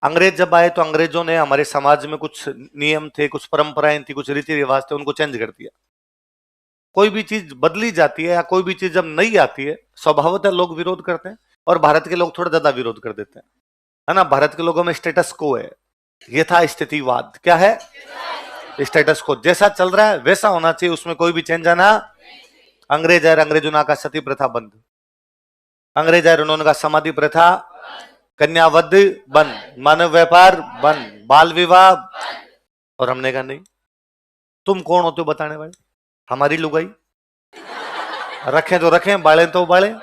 अंग्रेज जब आए तो अंग्रेजों ने हमारे समाज में कुछ नियम थे, कुछ परंपराएं थी, कुछ रीति रिवाज थे, उनको चेंज कर दिया। कोई भी चीज बदली जाती है या कोई भी चीज जब नई आती है, स्वभावतः लोग विरोध करते हैं, और भारत के लोग थोड़ा ज्यादा विरोध कर देते हैं, है ना। भारत के लोगों में स्टेटस को है, यथा स्थितिवाद। क्या है? स्टेटस को, जैसा चल रहा है वैसा होना चाहिए, उसमें कोई भी चेंज आना। अंग्रेज आए, अंग्रेजों ने कहा सती प्रथा बंद। अंग्रेज आए, उन्होंने कहा समाधि प्रथा, कन्यावध बंद, मानव व्यापार बंद, बाल विवाह। और हमने कहा नहीं, तुम कौन होते हो बताने वाले? हमारी लुगाई रखें तो रखें, बाले तो बाले,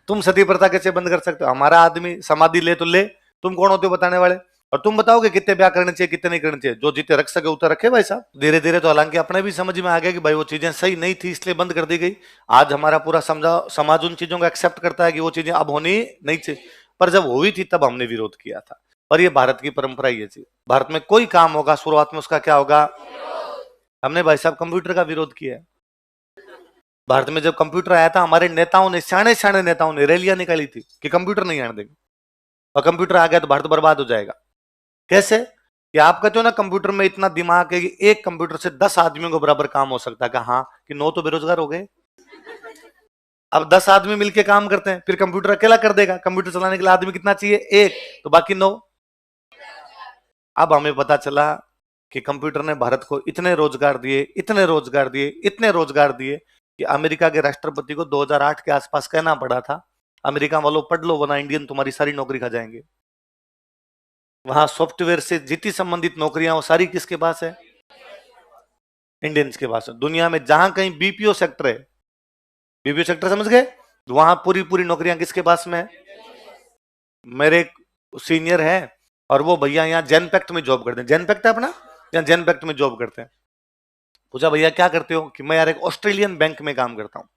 तुम सती प्रथा कैसे बंद कर सकते हो? हमारा आदमी समाधि ले तो ले, तुम कौन होते हो बताने वाले? और तुम बताओगे कितने ब्याह करने चाहिए, कितने नहीं करने चाहिए? जो जितने रख सके उतना रखे भाई साहब। धीरे धीरे तो हालांकि अपने भी समझ में आ गया कि भाई वो चीजें सही नहीं थी, इसलिए बंद कर दी गई। आज हमारा पूरा समाज उन चीजों को एक्सेप्ट करता है कि वो चीजें अब होनी नहीं चाहिए, पर जब हुई थी तब हमने विरोध किया था। और ये भारत की परंपरा ही है जी। भारत में कोई काम होगा शुरुआत में उसका क्या होगा? हमने भाई साहब कंप्यूटर का विरोध किया है। भारत में जब कंप्यूटर आया था, हमारे नेताओं ने, सियाने सियाने नेताओं ने रैलियां निकाली थी कि कंप्यूटर नहीं आने देंगे, और कंप्यूटर आ गया तो भारत बर्बाद हो जाएगा। कैसे? कि आप कहते हो ना कंप्यूटर में इतना दिमाग है कि एक कंप्यूटर से 10 आदमियों को बराबर काम हो सकता है। हाँ, कि 9 तो बेरोजगार हो गए। अब 10 आदमी मिलके काम करते हैं, फिर कंप्यूटर अकेला कर देगा। कंप्यूटर चलाने के लिए आदमी कितना चाहिए? एक, तो बाकी 9। अब हमें पता चला कि कंप्यूटर ने भारत को इतने रोजगार दिए, इतने रोजगार दिए, इतने रोजगार दिए कि अमेरिका के राष्ट्रपति को 2008 के आसपास कहना पड़ा था, अमेरिका वालों पढ़ लो वरना इंडियन तुम्हारी सारी नौकरी खा जाएंगे। वहां सॉफ्टवेयर से जितनी संबंधित नौकरियां वो सारी किसके पास है? इंडियंस के पास है। दुनिया में जहां कहीं बीपीओ सेक्टर है, बीपीओ सेक्टर समझ गए, वहां पूरी पूरी नौकरियां किसके पास में है? मेरे सीनियर है और वो भैया यहाँ जेनपैक्ट में जॉब करते हैं। जेनपैक्ट है अपना, यहाँ जेनपैक्ट में जॉब करते हैं। पूछा भैया क्या करते हो? कि मैं यार एक ऑस्ट्रेलियन बैंक में काम करता हूँ।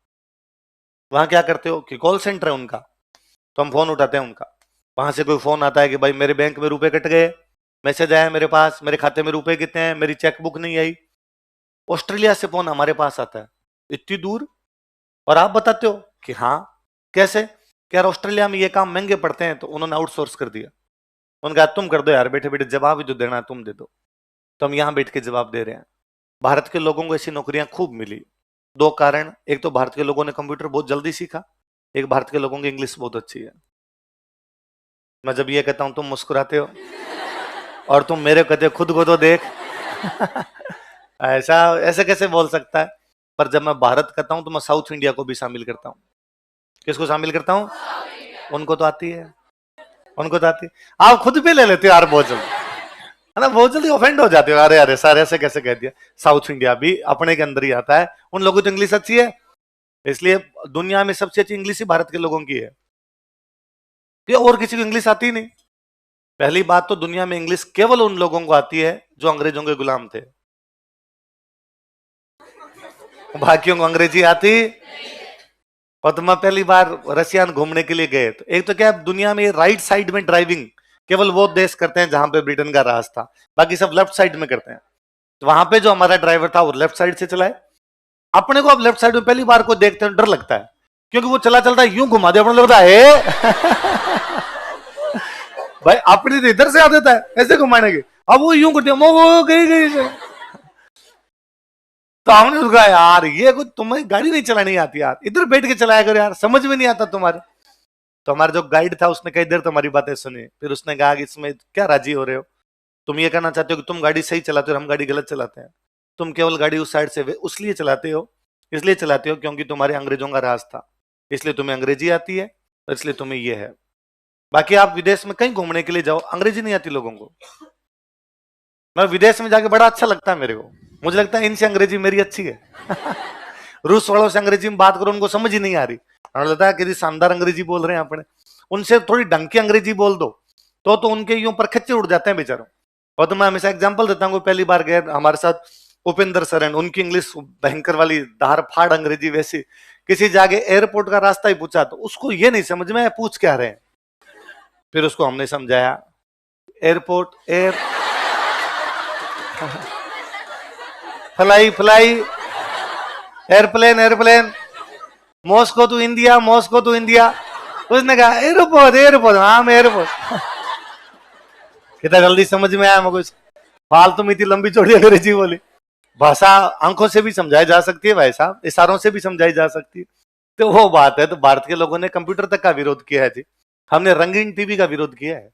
वहां क्या करते हो? कि कॉल सेंटर है उनका, तो हम फोन उठाते हैं उनका। वहां से कोई फोन आता है कि भाई मेरे बैंक में रुपए कट गए, मैसेज आया मेरे पास, मेरे खाते में रुपए कितने हैं, मेरी चेकबुक नहीं आई। ऑस्ट्रेलिया से फोन हमारे पास आता है, इतनी दूर, और आप बताते हो कि हाँ। कैसे? कि यार ऑस्ट्रेलिया में ये काम महंगे पड़ते हैं, तो उन्होंने आउटसोर्स कर दिया। उन्होंने कहा तुम कर दो यार, बैठे बैठे जवाब ही जो देना है तुम दे दो। तो हम यहाँ बैठ के जवाब दे रहे हैं। भारत के लोगों को ऐसी नौकरियां खूब मिली। 2 कारण, एक तो भारत के लोगों ने कंप्यूटर बहुत जल्दी सीखा, एक भारत के लोगों की इंग्लिश बहुत अच्छी है। मैं जब ये कहता हूं तुम मुस्कुराते हो, और तुम मेरे कहते हो खुद को तो देख। ऐसा ऐसे कैसे बोल सकता है? पर जब मैं भारत कहता हूं तो मैं साउथ इंडिया को भी शामिल करता हूं। किसको शामिल करता हूं? उनको तो आती है, उनको तो आती है। आप खुद भी ले लेते हो यार बहुत जल्दी, है ना, बहुत जल्दी ऑफेंड हो जाते हो। अरे अरे सर ऐसे कैसे कह दिया? साउथ इंडिया भी अपने के अंदर ही आता है, उन लोगों की तो इंग्लिश अच्छी है, इसलिए दुनिया में सबसे अच्छी इंग्लिश ही भारत के लोगों की है, कि और किसी को इंग्लिश आती नहीं। पहली बात तो दुनिया में इंग्लिश केवल उन लोगों को आती है जो अंग्रेजों के गुलाम थे, बाकियों को अंग्रेजी आती। और तो मैं पहली बार रशिया घूमने के लिए गए, तो एक तो क्या दुनिया में राइट साइड में ड्राइविंग केवल वो देश करते हैं जहां पे ब्रिटेन का राज था, बाकी सब लेफ्ट साइड में करते हैं। तो वहां पे जो हमारा ड्राइवर था वो लेफ्ट साइड से चलाए। अपने को अब लेफ्ट साइड में पहली बार को देखते हैं डर लगता है, क्योंकि वो चला चलता है यूं घुमा दे, अपने लगता है भाई अपनी तो इधर से आ देता है ऐसे घुमाने के, अब वो यूं कर दिया, वो गई गई। तो हमने उसका यार ये कुछ तुम्हें गाड़ी नहीं चलानी आती यार, इधर बैठ के चलाया करो यार, समझ में नहीं आता तुम्हारे। तो हमारा जो गाइड था उसने कई देर तुम्हारी बातें सुनी, फिर उसने कहा कि इसमें क्या राजी हो रहे हो? तुम ये कहना चाहते हो कि तुम गाड़ी सही चलाते हो, हम गाड़ी गलत चलाते हैं? तुम केवल गाड़ी उस साइड से उसलिए चलाते हो, इसलिए चलाते हो क्योंकि तुम्हारे अंग्रेजों का राज था, इसलिए तुम्हें अंग्रेजी आती है, इसलिए तुम्हें ये है। बाकी आप विदेश में कहीं घूमने के लिए जाओ, अंग्रेजी नहीं आती लोगों को। मैं विदेश में जाके बड़ा अच्छा लगता है मेरे को, मुझे लगता है इनसे अंग्रेजी मेरी अच्छी है। रूस वालों से अंग्रेजी में बात करो उनको समझ ही नहीं आ रही, उन्हें लगता है कि शानदार अंग्रेजी बोल रहे हैं अपने। उनसे थोड़ी ढंग की अंग्रेजी बोल दो तो उनके यूं पर खच्चे उड़ जाते हैं बेचारों। और तो मैं हमेशा एग्जांपल देता हूँ, पहली बार गए हमारे साथ उपेंद्र सरन, उनकी इंग्लिश भयंकर वाली धार फाड़ अंग्रेजी वैसी। किसी जाके एयरपोर्ट का रास्ता ही पूछा तो उसको ये नहीं समझ में पूछ क्या रहे हैं, फिर उसको हमने समझाया airport air fly fly, airplane airplane, Moscow to India, Moscow to India. उसने कहा एयरपोर्ट एयरपोर्ट, हाँ मैं एयरपोर्ट। इतना जल्दी समझ में आया मुझे? फालतू में इतनी लंबी चौड़ी अंग्रेजी बोली। भाषा आंखों से भी समझाई जा सकती है भाई साहब, इशारों से भी समझाई जा सकती है। तो वो बात है। तो भारत के लोगों ने कंप्यूटर तक का विरोध किया है जी। हमने रंगीन टीवी का विरोध किया है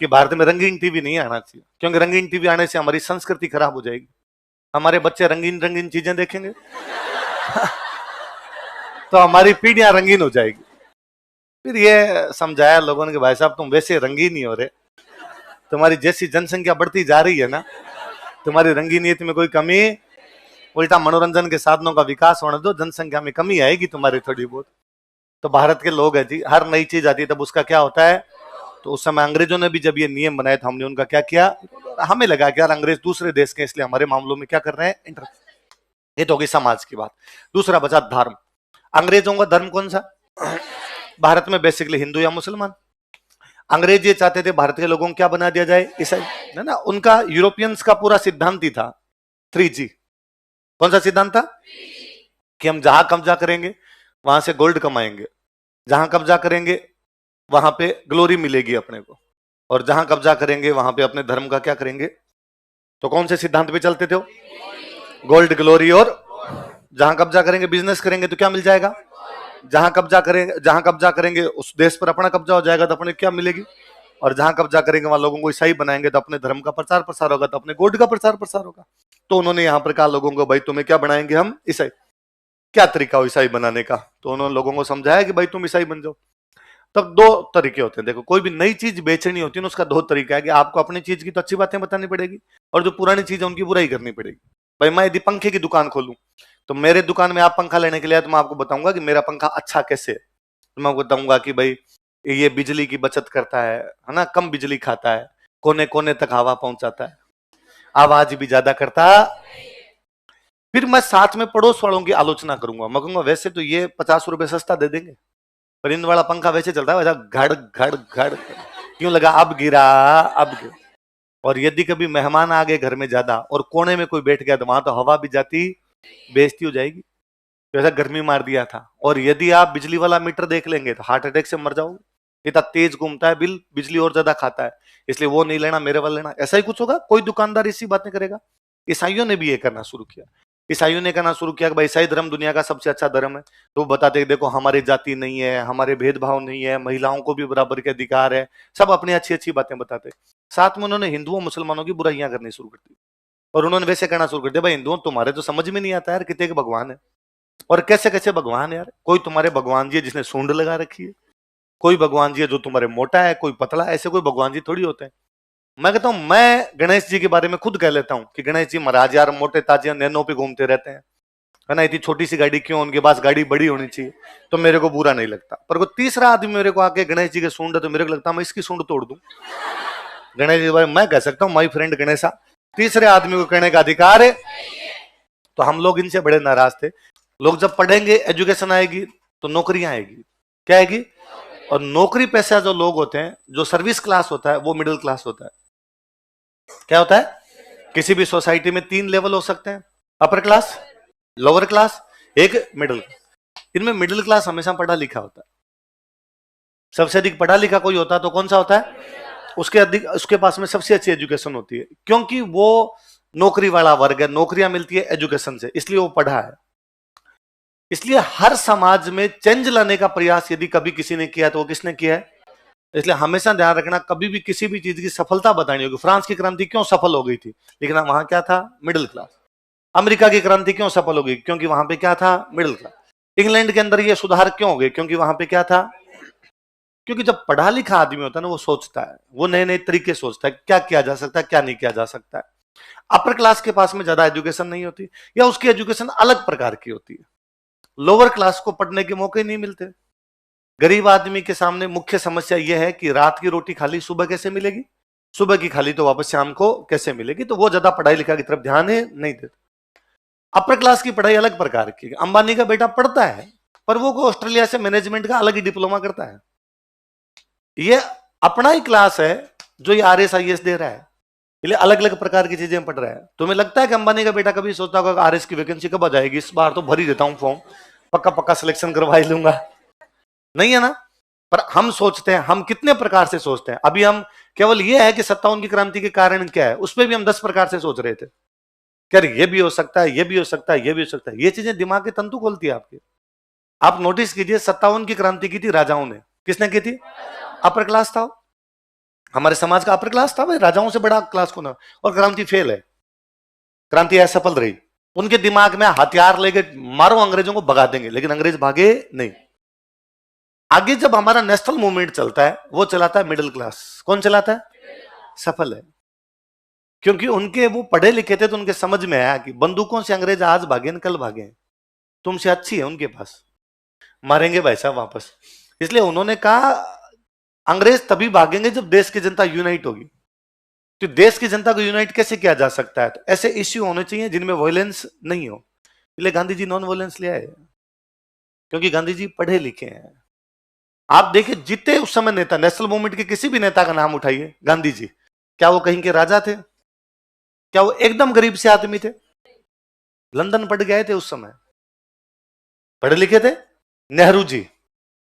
कि भारत में रंगीन टीवी नहीं आना चाहिए, क्योंकि रंगीन टीवी आने से हमारी संस्कृति खराब हो जाएगी। हमारे बच्चे रंगीन रंगीन चीजें देखेंगे तो हमारी पीढ़ियां रंगीन हो जाएगी। फिर ये समझाया लोगों ने कि भाई साहब तुम वैसे रंगीन ही हो रहे, तुम्हारी जैसी जनसंख्या बढ़ती जा रही है ना, तुम्हारी रंगीनियत में कोई कमी, उल्टा मनोरंजन के साधनों का विकास होने दो, जनसंख्या में कमी आएगी तुम्हारी थोड़ी बहुत। तो भारत के लोग है जी, हर नई चीज आती है तब उसका क्या होता है। तो उस समय अंग्रेजों ने भी जब ये नियम बनाए तो हमने उनका क्या किया, हमें लगा कि यार अंग्रेज दूसरे देश के, इसलिए हमारे मामलों में क्या कर रहे हैं, ये तो होगी समाज की बात। दूसरा बचा धर्म। अंग्रेजों का धर्म कौन सा? भारत में बेसिकली हिंदू या मुसलमान। अंग्रेज ये चाहते थे भारत के लोगों को क्या बना दिया जाए, ईसाई, है ना। उनका यूरोपियंस का पूरा सिद्धांत ही था 3G। कौन सा सिद्धांत था? कि हम जहां कब्जा करेंगे वहां से गोल्ड कमाएंगे, जहां कब्जा करेंगे वहां पे ग्लोरी मिलेगी अपने को, और जहां कब्जा करेंगे वहां पे अपने धर्म का क्या करेंगे। तो कौन से सिद्धांत पे चलते थे वो? गोल्ड, ग्लोरी, और जहां कब्जा करेंगे, बिजनेस करेंगे तो क्या मिल जाएगा, जहां कब्जा करेंगे उस देश पर अपना कब्जा हो जाएगा तो अपने क्या मिलेगी, और जहां कब्जा करेंगे वहां लोगों को ईसाई बनाएंगे तो अपने धर्म का प्रचार प्रसार होगा, तो अपने गोल्ड का प्रचार प्रसार होगा। तो उन्होंने यहां पर कहा लोगों को, भाई तुम्हें क्या बनाएंगे हम, ईसाई। क्या तरीका हो ईसाई बनाने का? तो उन्होंने लोगों को समझाया कि भाई तुम ईसाई बन जाओ। तब दो तरीके होते हैं, देखो कोई भी नई चीज बेचनी होती है ना, उसका दो तरीका है कि आपको अपनी चीज की तो अच्छी बातें बतानी पड़ेगी, और जो पुरानी चीज है उनकी बुराई करनी पड़ेगी। भाई मैं यदि पंखे की दुकान खोलूं तो मेरे दुकान में आप पंखा लेने के लिए तो मैं आपको बताऊंगा कि मेरा पंखा अच्छा कैसे है। तो मैं बताऊंगा कि भाई ये बिजली की बचत करता है ना, कम बिजली खाता है, कोने कोने तक हवा पहुंचाता है, आवाज भी ज्यादा करता। फिर मैं साथ में पड़ोस वालों की आलोचना करूंगा, मैं कहूंगा वैसे तो ये 50 रुपए सस्ता दे देंगे, पर इन वाला पंखा वैसे चलता है, वैसा घड़ घड़ घड़ क्यों लगा, अब गिरा, अब गिरा। और यदि कभी मेहमान आ गए घर में ज्यादा और कोने में कोई बैठ गया तो वहां तो हवा भी जाती, बेइज्जती हो जाएगी। तो ऐसा गर्मी मार दिया था। और यदि आप बिजली वाला मीटर देख लेंगे तो हार्ट अटैक से मर जाओगे, इतना तेज घूमता है, बिल बिजली और ज्यादा खाता है, इसलिए वो नहीं लेना, मेरे वाला लेना। ऐसा ही कुछ होगा, कोई दुकानदार इसी बातें करेगा। ईसाइयों ने भी ये करना शुरू किया। ईसाइयों ने कहना शुरू किया कि भाई ईसाई धर्म दुनिया का सबसे अच्छा धर्म है। तो वो बताते देखो हमारी जाति नहीं है, हमारे भेदभाव नहीं है, महिलाओं को भी बराबर के अधिकार है, सब अपनी अच्छी अच्छी बातें बताते। साथ में उन्होंने हिंदुओं मुसलमानों की बुराइयां करनी शुरू कर दी, और उन्होंने वैसे कहना शुरू कर दिया, भाई हिंदुओं तुम्हारे तो समझ में नहीं आता यार, कितने के भगवान है, और कैसे कैसे भगवान है यार। कोई तुम्हारे भगवान जी है जिसने सूंड लगा रखी है, कोई भगवान जी है जो तुम्हारे मोटा है, कोई पतला, ऐसे कोई भगवान जी थोड़ी होते हैं। मैं कहता हूं, मैं गणेश जी के बारे में खुद कह लेता हूं कि गणेश जी महाराज यार मोटे ताजे नैनो पे घूमते रहते हैं, है ना, इतनी छोटी सी गाड़ी क्यों, उनके पास गाड़ी बड़ी होनी चाहिए, तो मेरे को बुरा नहीं लगता। पर कोई तीसरा आदमी मेरे को आके गणेश जी के सूंड है तो मेरे को लगता मैं इसकी सूंड तोड़ दूं। गणेश जी भाई मैं कह सकता हूँ माई फ्रेंड गणेशा, तीसरे आदमी को कहने का अधिकार है। तो हम लोग इनसे बड़े नाराज थे। लोग जब पढ़ेंगे, एजुकेशन आएगी तो नौकरियां आएगी, क्या आएगी, और नौकरी पैसा जो लोग होते हैं, जो सर्विस क्लास होता है वो मिडिल क्लास होता है। क्या होता है, किसी भी सोसाइटी में 3 लेवल हो सकते हैं, अपर क्लास, लोअर क्लास, एक मिडिल। इनमें मिडिल क्लास हमेशा पढ़ा लिखा होता है। सबसे अधिक पढ़ा लिखा कोई होता है तो कौन सा होता है, उसके पास में सबसे अच्छी एजुकेशन होती है, क्योंकि वो नौकरी वाला वर्ग है, नौकरियां मिलती है एजुकेशन से, इसलिए वो पढ़ा है। इसलिए हर समाज में चेंज लाने का प्रयास यदि कभी किसी ने किया तो वो किसने किया है। इसलिए हमेशा ध्यान रखना, कभी भी किसी भी चीज की सफलता बतानी होगी। फ्रांस की क्रांति क्यों सफल हो गई थी, लेकिन वहां क्या था, मिडिल क्लास। अमेरिका की क्रांति क्यों सफल हो गई, क्योंकि वहां पे क्या था, मिडिल क्लास। इंग्लैंड के अंदर ये सुधार क्यों हो गए, क्योंकि वहां पे क्या था, क्योंकि जब पढ़ा लिखा आदमी होता है ना, वो सोचता है, वो नए नए तरीके सोचता है, क्या किया जा सकता है, क्या नहीं किया जा सकता है। अपर क्लास के पास में ज्यादा एजुकेशन नहीं होती, या उसकी एजुकेशन अलग प्रकार की होती है। लोअर क्लास को पढ़ने के मौके नहीं मिलते। गरीब आदमी के सामने मुख्य समस्या यह है कि रात की रोटी खाली सुबह कैसे मिलेगी, सुबह की खाली तो वापस शाम को कैसे मिलेगी, तो वो ज्यादा पढ़ाई लिखाई की तरफ ध्यान है नहीं देते। अपर क्लास की पढ़ाई अलग प्रकार की। अंबानी का बेटा पढ़ता है, पर वो ऑस्ट्रेलिया से मैनेजमेंट का अलग ही डिप्लोमा करता है। ये अपना ही क्लास है जो ये RS IS दे रहा है, इसलिए अलग अलग प्रकार की चीजें पढ़ रहा है। तुम्हें लगता है कि अंबानी का बेटा कभी सोचता होगा RS की वैकेंसी कब आ जाएगी, इस बार तो भर ही देता हूं फॉर्म, पक्का पक्का सिलेक्शन करवा ही लूंगा, नहीं है ना। पर हम सोचते हैं, हम कितने प्रकार से सोचते हैं। अभी हम केवल ये है कि 57 की क्रांति के कारण क्या है, उस पर भी हम 10 प्रकार से सोच रहे थे। क्या ये भी हो सकता है, ये भी हो सकता है, ये भी हो सकता है। ये चीजें दिमाग के तंतु खोलती है आपके। आप नोटिस कीजिए, 57 की क्रांति की थी राजाओं ने। किसने की थी? अपर क्लास था। हमारे समाज का अपर क्लास था भाई, राजाओं से बड़ा क्लास कौन है? और क्रांति फेल है, क्रांति असफल रही। उनके दिमाग में हथियार लेके मारो अंग्रेजों को भगा देंगे, लेकिन अंग्रेज भागे नहीं। आगे जब हमारा नेशनल मूवमेंट चलता है, वो चलाता है मिडिल क्लास। कौन चलाता है? सफल है, क्योंकि उनके वो पढ़े लिखे थे, तो उनके समझ में आया कि बंदूकों से अंग्रेज आज भागे न कल भागे, तुमसे अच्छी है उनके पास, मारेंगे भाई साहब वापस। इसलिए उन्होंने कहा अंग्रेज तभी भागेंगे जब देश की जनता यूनाइट होगी। तो देश की जनता को यूनाइट कैसे किया जा सकता है? तो ऐसे इश्यू होने चाहिए जिनमें वायलेंस नहीं हो। इसलिए गांधी जी नॉन वायलेंस ले आए, क्योंकि गांधी जी पढ़े लिखे हैं। आप देखिए जितने उस समय नेता, नेशनल मूवमेंट के किसी भी नेता का नाम उठाइए, गांधी जी, क्या वो कहीं के राजा थे? क्या वो एकदम गरीब से आदमी थे? लंदन पढ़ गए थे उस समय, पढ़े लिखे थे। नेहरू जी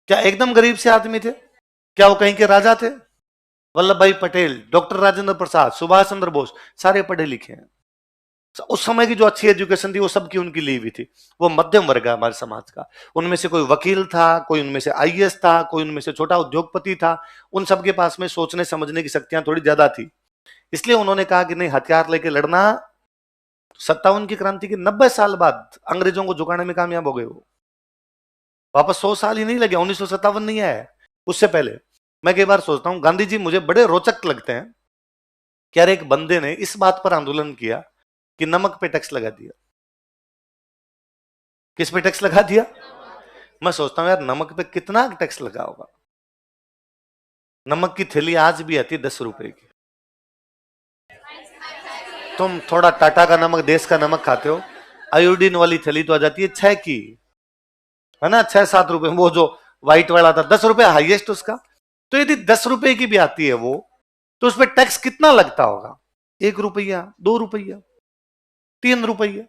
क्या एकदम गरीब से आदमी थे? क्या वो कहीं के राजा थे? वल्लभ भाई पटेल, डॉक्टर राजेंद्र प्रसाद, सुभाष चंद्र बोस, सारे पढ़े लिखे हैं। उस समय की जो अच्छी एजुकेशन थी वो सबकी उनकी ली हुई थी। वो मध्यम वर्ग है हमारे समाज का। उनमें से कोई वकील था, कोई उनमें से आईएएस था, कोई उनमें से छोटा उद्योगपति था। उन सबके पास में सोचने समझने की शक्तियां थोड़ी ज्यादा थी। इसलिए उन्होंने कहा कि नहीं, हथियार लेके लड़ना। 57 की क्रांति के 90 साल बाद अंग्रेजों को झुकाने में कामयाब हो गए वो। वापस 100 साल ही नहीं लगे, 1957 नहीं आया, उससे पहले। मैं कई बार सोचता हूं, गांधी जी मुझे बड़े रोचक लगते हैं कि यार एक बंदे ने इस बात पर आंदोलन किया कि नमक पे टैक्स लगा दिया। किस पे टैक्स लगा दिया? मैं सोचता हूं यार नमक पे कितना टैक्स लगा होगा। नमक की थैली आज भी आती है 10 रुपए की। तुम थोड़ा टाटा का नमक, देश का नमक खाते हो, आयोडीन वाली थैली तो आ जाती है 6 की, है ना, 6-7 रुपए। वो जो व्हाइट वाला था 10 रुपए हाईएस्ट उसका। तो यदि 10 रुपए की भी आती है वो, तो उस पर टैक्स कितना लगता होगा? 1 रुपया, 2 रुपया, 3 रुपया।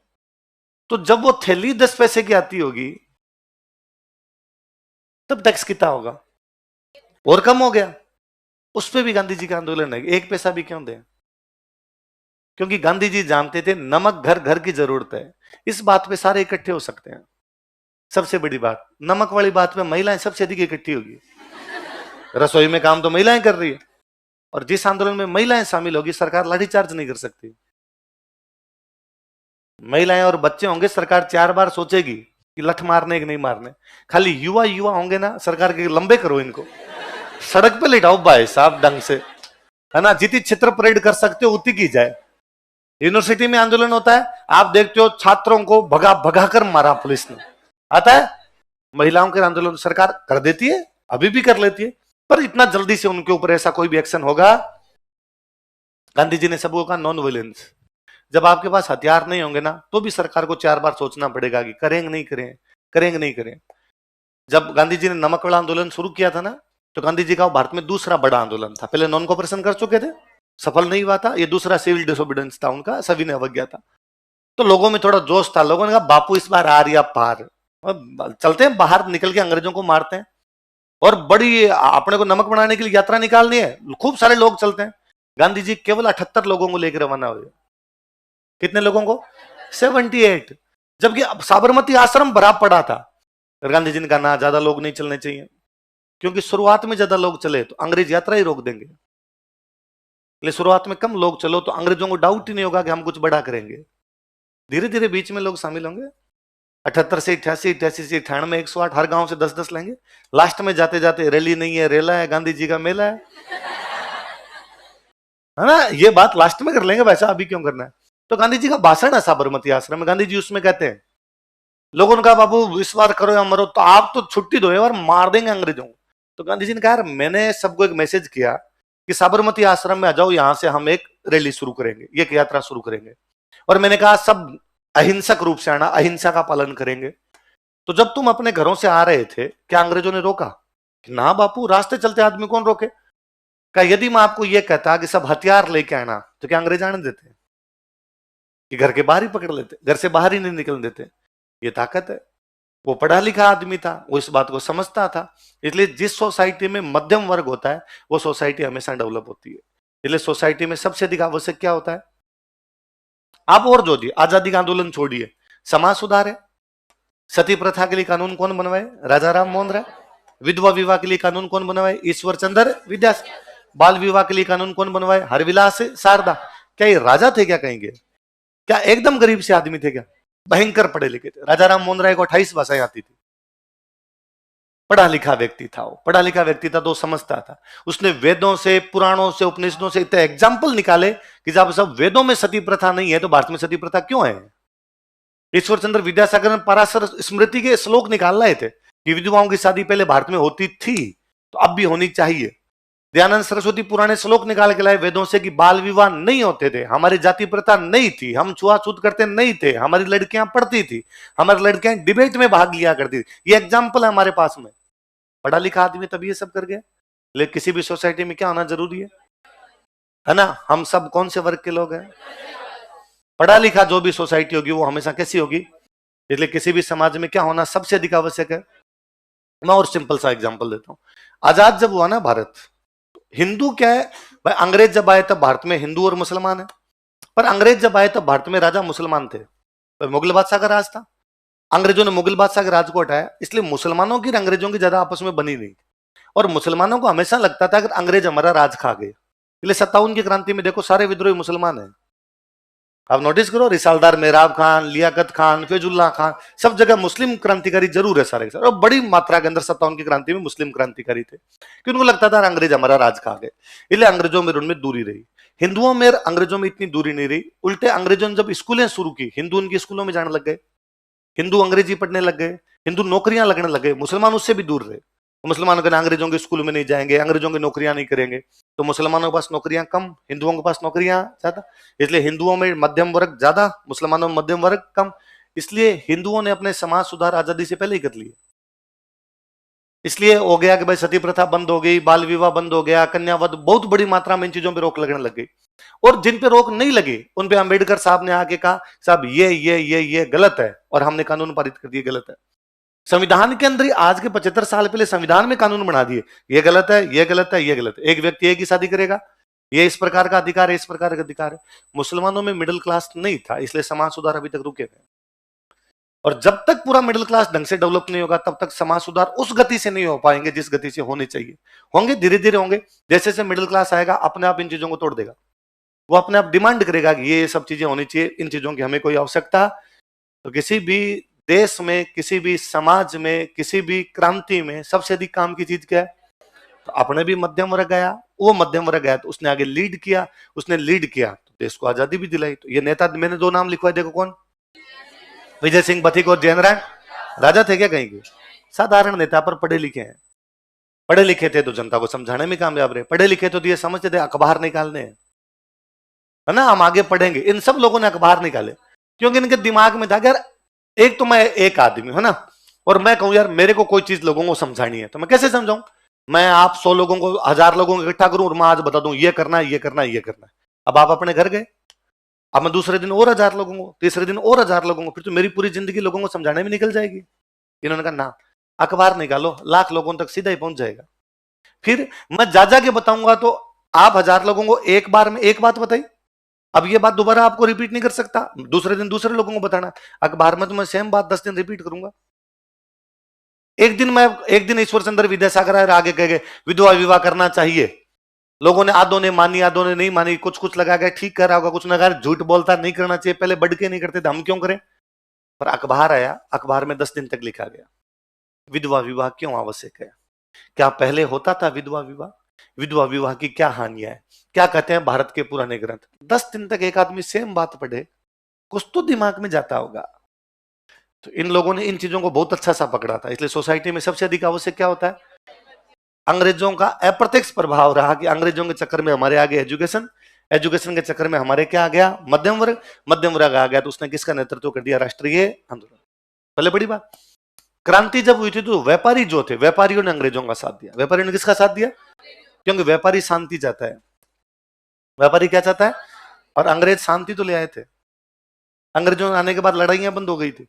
तो जब वो थैली 10 पैसे की आती होगी, तब टैक्स कितना होगा? और कम हो गया। उस पर भी गांधी जी का आंदोलन है, 1 पैसा भी क्यों दें? क्योंकि गांधी जी जानते थे नमक घर घर की जरूरत है। इस बात पे सारे इकट्ठे हो सकते हैं। सबसे बड़ी बात, नमक वाली बात पे महिलाएं सबसे अधिक इकट्ठी होगी। रसोई में काम तो महिलाएं कर रही है, और जिस आंदोलन में महिलाएं शामिल होगी, सरकार लाठीचार्ज नहीं कर सकती। महिलाएं और बच्चे होंगे, सरकार 4 बार सोचेगी कि लठ मारने कि नहीं मारने। खाली युवा युवा होंगे ना, सरकार के लंबे करो इनको, सड़क पे लिटाओ भाई साहब ढंग से, है ना। जितनी चित्र परेड कर सकते हो उतनी की जाए। यूनिवर्सिटी में आंदोलन होता है, आप देखते हो छात्रों को भगा भगा कर मारा पुलिस ने, आता है। महिलाओं के आंदोलन सरकार कर देती है, अभी भी कर लेती है, पर इतना जल्दी से उनके ऊपर ऐसा कोई भी एक्शन होगा? गांधी जी ने सबको कहा नॉन वायलेंस। जब आपके पास हथियार नहीं होंगे ना, तो भी सरकार को 4 बार सोचना पड़ेगा कि करेंगे नहीं करें, करेंगे नहीं करें। जब गांधी जी ने नमक वाला आंदोलन शुरू किया था ना, तो गांधी जी का भारत में दूसरा बड़ा आंदोलन था। पहले नॉन कॉपरेशन कर चुके थे, सफल नहीं हुआ था। ये दूसरा सिविल डिसोबीडियंस था उनका, सविनय अवज्ञा था। तो लोगों में थोड़ा जोश था, लोगों ने कहा बापू इस बार आ रही पार, चलते हैं बाहर निकल के अंग्रेजों को मारते हैं। और बड़ी अपने को नमक बनाने के लिए यात्रा निकालनी है, खूब सारे लोग चलते हैं। गांधी जी केवल 78 लोगों को लेकर रवाना हुए। कितने लोगों को? 78। जबकि साबरमती आश्रम भरा पड़ा था। गांधी जी ने कहा ना, ज्यादा लोग नहीं चलने चाहिए, क्योंकि शुरुआत में ज्यादा लोग चले तो अंग्रेज यात्रा ही रोक देंगे। इसलिए शुरुआत में कम लोग चलो, तो अंग्रेजों को डाउट ही नहीं होगा कि हम कुछ बड़ा करेंगे। धीरे धीरे बीच में लोग शामिल होंगे। 78 से 88, 88 से 98, 108, हर गांव से 10-10 लेंगे। लास्ट में जाते जाते रैली नहीं है, रेला है, गांधी जी का मेला है ना। ये बात लास्ट में कर लेंगे, वैसा अभी क्यों करना है? तो गांधी जी का भाषण है साबरमती आश्रम में। गांधी जी उसमें कहते हैं, लोगों ने कहा बाबू इस बार करो या मरो, तो आप तो छुट्टी दो और मार देंगे अंग्रेजों को। तो गांधी जी ने कहा मैंने सबको एक मैसेज किया कि साबरमती आश्रम में आ जाओ, यहां से हम एक रैली शुरू करेंगे, एक यात्रा शुरू करेंगे। और मैंने कहा सब अहिंसक रूप से आना, अहिंसा का पालन करेंगे। तो जब तुम अपने घरों से आ रहे थे, क्या अंग्रेजों ने रोका? कि ना बापू, रास्ते चलते आदमी कौन रोके। कहा यदि मैं आपको यह कहता कि सब हथियार लेके आना, तो क्या अंग्रेज आने देते? कि घर के बाहर ही पकड़ लेते, घर से बाहर ही नहीं निकलने देते। ये ताकत है। वो पढ़ा लिखा आदमी था, वो इस बात को समझता था। इसलिए जिस सोसाइटी में मध्यम वर्ग होता है वो सोसाइटी हमेशा डेवलप होती है। इसलिए सोसाइटी में सबसे अधिक आवश्यक क्या होता है? आप और जो दिए, आजादी का आंदोलन छोड़िए, समाज सुधार है। सती प्रथा के लिए कानून कौन बनवाए? राजा राम मोहन राय। विधवा विवाह के लिए कानून कौन बनवाए? ईश्वर चंद्र विद्यासागर। बाल विवाह के लिए कानून कौन बनवाए? हरविलास शारदा। क्या ये राजा थे क्या कहेंगे? क्या एकदम गरीब से आदमी थे क्या? भयंकर पढ़े लिखे थे। राजा राम मोहन राय को 28 भाषाएं आती थी। पढ़ा लिखा व्यक्ति था वो, पढ़ा लिखा व्यक्ति था तो समझता था। उसने वेदों से, पुराणों से, उपनिषदों से इतने एग्जाम्पल निकाले कि जब सब वेदों में सती प्रथा नहीं है तो भारत में सती प्रथा क्यों है? ईश्वर चंद्र विद्यासागर ने पराशर स्मृति के श्लोक निकाल रहे थे कि विधवाओं की शादी पहले भारत में होती थी तो अब भी होनी चाहिए। दयानंद सरस्वती पुराने श्लोक निकाल के लाए वेदों से कि बाल विवाह नहीं होते थे, हमारी जाति प्रथा नहीं थी, हम छुआछूत करते नहीं थे, हमारी लड़कियां पढ़ती थी, हमारी लड़कियां डिबेट में भाग लिया करती थी। ये एग्जाम्पल है हमारे पास में। पढ़ा लिखा आदमी तभी ये सब कर गया। लेकिन किसी भी सोसाइटी में क्या होना जरूरी है ना? हम सब कौन से वर्ग के लोग हैं? पढ़ा लिखा जो भी सोसाइटी होगी वो हमेशा कैसी होगी? इसलिए किसी भी समाज में क्या होना सबसे अधिक आवश्यक है? मैं और सिंपल सा एग्जांपल देता हूं। आजाद जब हुआ ना भारत, हिंदू क्या है भाई? अंग्रेज जब आए तब भारत में हिंदू और मुसलमान है, पर अंग्रेज जब आए तब भारत में राजा मुसलमान थे। मुगल बादशाह का राज था। अंग्रेजों ने मुगल बादशाह के राज को हटाया, इसलिए मुसलमानों की अंग्रेजों की ज्यादा आपस में बनी नहीं। और मुसलमानों को हमेशा लगता था अगर अंग्रेज हमारा राज खा गए। इसलिए 57 की क्रांति में देखो सारे विद्रोही मुसलमान हैं। आप नोटिस करो, रिसालदार मेहराब खान, लियाकत खान, फैजुल्ला खान, सब जगह मुस्लिम क्रांतिकारी जरूर है सारे के सारे। और बड़ी मात्रा के अंदर 57 की क्रांति में मुस्लिम क्रांतिकारी थे कि उनको लगता था अंग्रेज हमारा राज खा गए। इसलिए अंग्रेजों में उनमें दूरी रही। हिंदुओं में अंग्रेजों में इतनी दूरी नहीं रही। उल्टे अंग्रेजों ने जब स्कूलें शुरू की, हिंदू उनकी स्कूलों में जाने लग गए, हिंदू अंग्रेजी पढ़ने लग गए, हिंदू नौकरियां लगने लग गए। मुसलमान उससे भी दूर रहे। मुसलमान कहना अंग्रेजों के स्कूल में नहीं जाएंगे, अंग्रेजों की नौकरियां नहीं करेंगे, तो मुसलमानों के पास नौकरियां कम, हिंदुओं के पास नौकरियां ज्यादा। इसलिए हिंदुओं में मध्यम वर्ग ज्यादा, मुसलमानों में मध्यम वर्ग कम। इसलिए हिंदुओं ने अपने समाज सुधार आजादी से पहले ही कर लिए। इसलिए हो गया कि भाई सती प्रथा बंद हो गई, बाल विवाह बंद हो गया, कन्यावध, बहुत बड़ी मात्रा में इन चीजों पर रोक लगने लग गई। और जिन पे रोक नहीं लगी उन पे अंबेडकर साहब ने आके कहा साहब ये गलत है, और हमने कानून पारित कर दिए गलत है। संविधान के अंदर ही आज के 75 साल पहले संविधान में कानून बना दिए, ये गलत है, ये गलत है, ये गलत है। एक व्यक्ति एक ही शादी करेगा, ये इस प्रकार का अधिकार है, इस प्रकार का अधिकार है। मुसलमानों में मिडिल क्लास नहीं था, इसलिए समाज सुधार अभी तक रुके थे। और जब तक पूरा मिडिल क्लास ढंग से डेवलप नहीं होगा तब तक समाज सुधार उस गति से नहीं हो पाएंगे जिस गति से होने चाहिए। होंगे, धीरे धीरे होंगे। जैसे जैसे मिडिल क्लास आएगा अपने आप इन चीजों को तोड़ देगा। वो अपने आप डिमांड करेगा कि ये सब चीजें होनी चाहिए, इन चीजों की हमें कोई आवश्यकता। तो किसी भी देश में, किसी भी समाज में, किसी भी क्रांति में सबसे अधिक काम की चीज क्या है? तो अपने भी मध्यम वर्ग गया, वो मध्यम वर्ग गया तो उसने आगे लीड किया, उसने लीड किया तो देश को आजादी भी दिलाई। तो ये नेता मैंने 2 नाम लिखवाए, देखो कौन? विजय सिंह बथिक और जैन राय। राजा थे क्या कहीं के? साधारण नेता पर पढ़े लिखे हैं। पढ़े लिखे थे तो जनता को समझाने में कामयाब रहे, पढ़े लिखे तो ये समझते थे अखबार निकालने हैं, है ना, हम आगे पढ़ेंगे। इन सब लोगों ने अखबार निकाले क्योंकि इनके दिमाग में था यार एक तो मैं एक आदमी हूं ना, और मैं कहूं यार मेरे को कोई चीज लोगों को समझानी है तो मैं कैसे समझाऊं? मैं आप 100 लोगों को, 1000 लोगों को इकट्ठा करूं और मैं आज बता दूं ये करना है, ये करना है, ये करना है। अब आप अपने घर गए, अब मैं दूसरे दिन और 1000 लोगों को, तीसरे दिन और 1000 लोगों को, फिर तो मेरी पूरी जिंदगी लोगों को समझाने में निकल जाएगी। इन्होंने कहा ना, अखबार निकालो, लाख लोगों तक सीधा ही पहुंच जाएगा। फिर मैं जा के बताऊंगा तो आप 1000 लोगों को एक बार में एक बात बताई, अब ये बात दोबारा आपको रिपीट नहीं कर सकता, दूसरे दिन दूसरे लोगों को बताना। अखबार में तो मैं सेम बात 10 दिन रिपीट करूंगा। एक दिन ईश्वर चंद्र विद्यासागर आगे कह गए विधवा विवाह करना चाहिए, लोगों ने, आधों ने मानी, आधों ने नहीं मानी, कुछ लगा गया ठीक कर रहा होगा, कुछ लगा झूठ बोलता नहीं करना चाहिए, पहले बढ़ के नहीं करते थे, हम क्यों करें? पर अखबार आया, अखबार में 10 दिन तक लिखा गया विधवा विवाह क्यों आवश्यक है, क्या पहले होता था विधवा विवाह, विधवा विवाह की क्या हानियां है, क्या कहते हैं भारत के पुराने ग्रंथ। 10 दिन तक एक आदमी सेम बात पढ़े, कुछ तो दिमाग में जाता होगा। तो इन लोगों ने इन चीजों को बहुत अच्छा सा पकड़ा था। इसलिए सोसाइटी में सबसे अधिक आवश्यक क्या होता है? अंग्रेजों का अप्रत्यक्ष प्रभाव रहा कि अंग्रेजों के चक्कर में हमारे आगे एजुकेशन, एजुकेशन के चक्कर में हमारे क्या आ गया? मध्यम वर्ग, मध्यम वर्ग आ गया तो उसने किसका नेतृत्व कर दिया? राष्ट्रीय आंदोलन। पहले बड़ी बात, क्रांति जब हुई थी तो व्यापारी जो थे, व्यापारियों ने अंग्रेजों का साथ दिया। व्यापारियों ने किसका साथ दिया? क्योंकि व्यापारी शांति चाहता है। व्यापारी क्या चाहता है? और अंग्रेज शांति तो ले आए थे। अंग्रेजों आने के बाद लड़ाइयां बंद हो गई थी,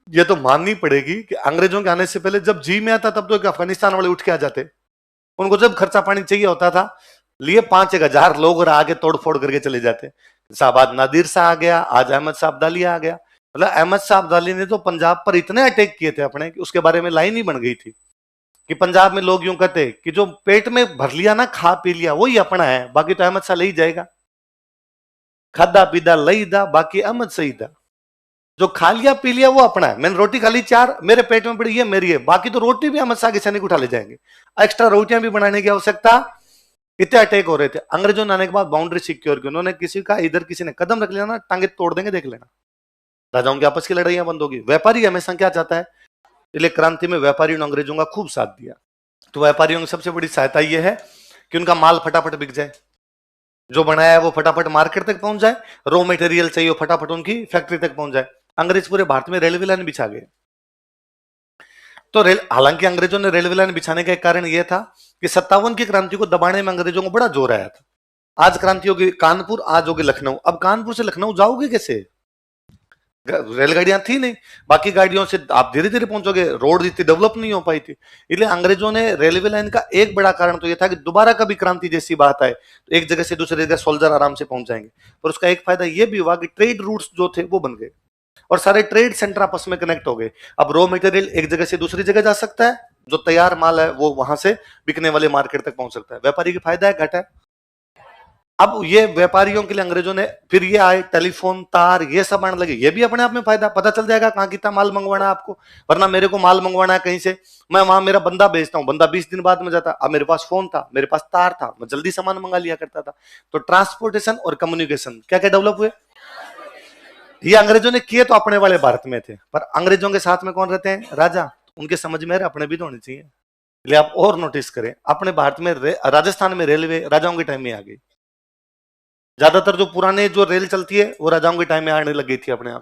ये तो माननी पड़ेगी कि अंग्रेजों के आने से पहले जब जी में आता तब तो एक अफगानिस्तान वाले उठ के आ जाते। उनको जब खर्चा पानी चाहिए होता था, लिए 5-1 हजार लोग और आगे तोड़ फोड़ करके चले जाते। शाहबाज नादिर शाह आ गया, आज अहमद शाह अब्दाली आ गया। मतलब अहमद शाह अब्दाली ने तो पंजाब पर इतने अटैक किए थे अपने कि उसके बारे में लाइन ही बन गई थी कि पंजाब में लोग यूं कहते कि जो पेट में भर लिया ना, खा पी लिया, वही अपना है, बाकी तो अहमद शाह ले ही जाएगा। खादा पीदा लई दा, बाकी अहमद सही था। जो खा लिया पी लिया वो अपना है। मैंने रोटी खा ली 4, मेरे पेट में पड़ी, ये मेरी है, बाकी तो रोटी भी अहमद शाह के सैनिक उठा ले जाएंगे। एक्स्ट्रा रोटियां भी बनाने की आवश्यकता। इतने अटैक हो रहे थे। अंग्रेजों ने आने के बाद बाउंड्री सिक्योर की, उन्होंने किसी का इधर किसी ने कदम रख लिया ना, टांगे तोड़ देंगे, देख लेना। राजाओं की आपस की लड़ाइयां बंद होगी। व्यापारी हमेशा क्या चाहता है, इसलिए क्रांति में व्यापारियों ने अंग्रेजों का खूब साथ दिया। तो व्यापारियों की सबसे बड़ी सहायता यह है कि उनका माल फटाफट बिक जाए, जो बनाया है वो फटाफट मार्केट तक पहुंच जाए, रॉ मटेरियल चाहिए वो फटाफट उनकी फैक्ट्री तक पहुंच जाए। अंग्रेज पूरे भारत में रेलवे लाइन बिछा गए। तो हालांकि अंग्रेजों ने रेलवे लाइन बिछाने का एक कारण यह था कि 57 की क्रांति को दबाने में अंग्रेजों को बड़ा जोर आया था। आज क्रांति होगी कानपुर, आज होगी लखनऊ। अब कानपुर से लखनऊ जाओगे कैसे? रेलगाड़ियां थी नहीं, बाकी गाड़ियों से आप धीरे धीरे पहुंचोगे, रोड इतनी डेवलप नहीं हो पाई थी। इसलिए अंग्रेजों ने रेलवे लाइन का एक बड़ा कारण तो यह था कि दोबारा कभी क्रांति जैसी बात आए तो एक जगह से दूसरी जगह सोल्जर आराम से पहुंच जाएंगे। पर उसका एक फायदा यह भी हुआ कि ट्रेड रूट्स जो थे वो बन गए और सारे ट्रेड सेंटर आपस में कनेक्ट हो गए। अब रॉ मटेरियल एक जगह से दूसरी जगह जा सकता है, जो तैयार माल है वो वहां से बिकने वाले मार्केट तक पहुंच सकता है। व्यापारी की फायदा है, घाटा है। अब ये व्यापारियों के लिए अंग्रेजों ने फिर ये आए टेलीफोन तार, ये सब आने लगे। ये भी अपने आप में फायदा, पता चल जाएगा कहाँ कितना माल मंगवाना है आपको। वरना मेरे को माल मंगवाना है कहीं से, मैं वहां मेरा बंदा भेजता हूँ, बंदा 20 दिन बाद में जाता। अब मेरे पास फोन था, मेरे पास तार था, मैं जल्दी सामान मंगा लिया करता था। तो ट्रांसपोर्टेशन और कम्युनिकेशन क्या क्या डेवलप हुए, ये अंग्रेजों ने किए तो अपने वाले भारत में थे। पर अंग्रेजों के साथ में कौन रहते हैं? राजा। उनके समझ में अपने भी तो होने चाहिए। इसलिए आप और नोटिस करें, अपने भारत में राजस्थान में रेलवे राजाओं के टाइम में आ गई। ज्यादातर जो पुराने जो रेल चलती है वो राजाओं के टाइम में आने लग गई थी अपने आप।